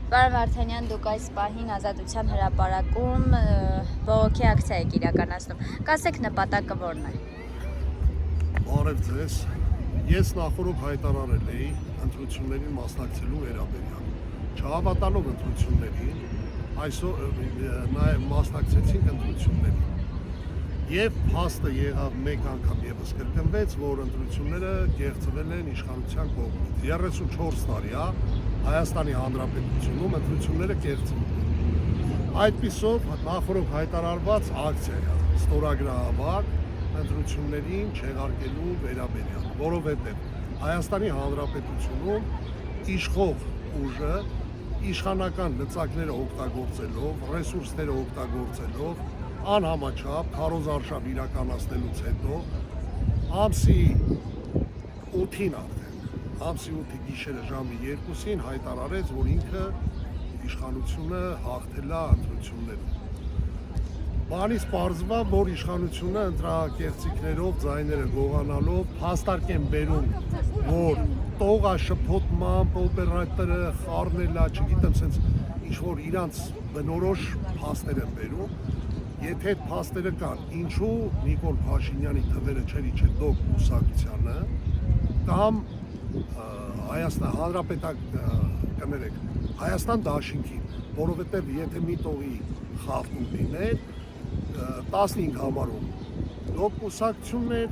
Պարոն Վարդանյան, դուք այս պահին Ազատության հրապարակում բողոքի ակցիա եք իրականացնում։ Կասեք նպատակը որն է։ Բարև ձեզ։ Ես նախորդ հայտարարել էի ընտրություններին մասնակցելու վերաբերյալ։ Չհավատալով ընտրություններին, այսօր նաև մասնակցեցինք ընտրություններին։ Եվ փաստը եղավ մեկ անգամ եւս կրկնվեց, որ ընտրությունները կեղծվել են իշխանության կողմից։ 34 տարի է Հայաստանի Հանրապետությունում ընտրությունները կեղծվում են։ Այդպիսով նախորդ հայտարարված ակցիա է ստորագրահավաք ընտրություններին չեղարկելու վերաբերյալ, որովհետև Հայաստանի Հանրապետությունում իշխող ուժը իշխանական լծակները օգտագործելով, ռեսուրսները օգտագործելով անհամաչափ քարոզարշավ իրականացնելուց հետո ամսի 8-ին ամսի 8-ի գիշերը ժամի 2-ին հայտարարեց, որ ինքը իշխանությունը հաղթել է ընտրություններում։ Բանից պարզվա, որ իշխանությունը ընտրակեղծիքներով, ձայները գողանալով փաստարկ են բերում, որ տողա շփոթմամբ օպերատորը խառնելա, չգիտեմ, սենց ինչ-որ իրանց բնորոշ փաստեր են բերում։ Եթե այդ փաստերը կան, ինչու Նիկոլ Փաշինյանի թվերը չէր իջել դոկ կուսակցությանը կամ Հայաստան դաշինքին, որովհետև եթե մի տողի խախտում լիներ, 15 համարում դոկ կուսակցություններ,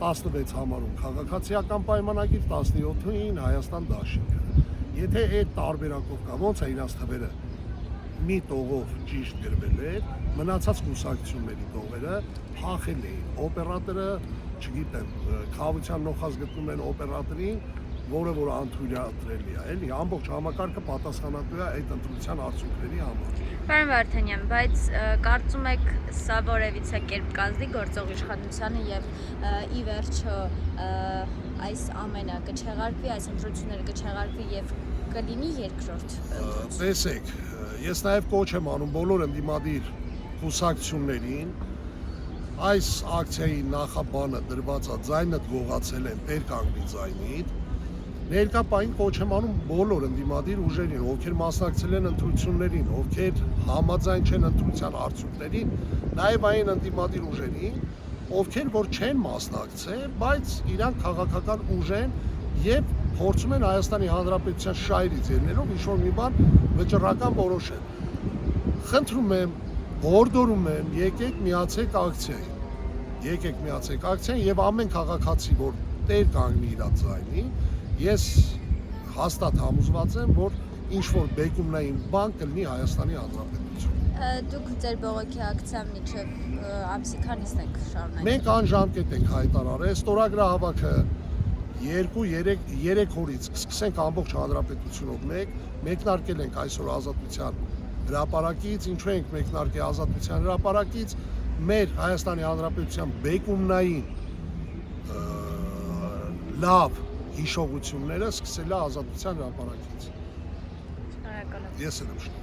16 համարում քաղաքացիական պայմանագիր, 17-ին Հայաստան դաշինքը։ Եթե այդ տարբերակով կա, ոնց է իրանց թվերը մի տողով ճիշտ գրվել էր, մնացած կուսակցությունների տողերը փախել էին, օպերատորը, չգիտեմ, խաղաղության նոխազ գտնում են օպերատորին, որը որ անթույլատրելի է, էլի, ամբողջ համակարգը պատասխանատու է այդ ընտրության արդյունքների համար։ Պարոն Վարդանյան, բայց կարծում եք սա որևիցե կերպ կազդի գործող իշխանությանը եւ ի վերջո այս ամենը կչեղարկվի, այս ընտրությունները կչեղարկվի եւ կլինի երկրորդ ընտրություն։ Տեսեք, ես նաև կոչ եմ անում բոլոր ընդդիմադիր կուսակցություններին, այս ակցիայի նախաբանը դրված է ձայնդ գողացել են, տեր կանգնի ձայնիդ, ներկա պահին կոչ եմ անում բոլոր ընդդիմադիր ուժերին, ովքեր մասնակցել են ընտրություններին, ովքեր համաձայն չեն ընտրության արդյունքներին, նաև այն ընդդիմադիր ուժերին, ովքեր որ չեն մասնակցել, բայց իրանք քաղաքական ուժ են եւ փորձում են Հայաստանի Հանրապետության շահերից ելնելով ինչ-որ մի բան վճռական որոշել։ Խնդրում եմ, հորդորում եմ, եկեք միացեք ակցիային։ Եկեք միացեք ակցիային եւ ամեն քաղաքացի, որ տեր կանգնի իր ձայնին, ես հաստատ համոզված եմ, որ ինչ-որ բեկումնային բան կլինի Հայաստանի Հանրապետությունում։ Դուք ձեր բողոքի ակցիան միջև ամսի քանիսն եք շարունակել։ Մենք անժամկետ ենք հայտարարել, ստորագրահավաքը 2-3 օրից սկսենք ամբողջ հանրապետությունով մեկնարկել ենք այսօր Ազատության հրապարակից, ինչու ենք մեկնարկել Ազատության հրապարակից, մեր Հայաստանի Հանրապետության բեկումնային լավ հիշողությունները սկսել է Ազատության հրապարակից։ Շնորհակալ եմ։ Ես եմ շնորհակալ։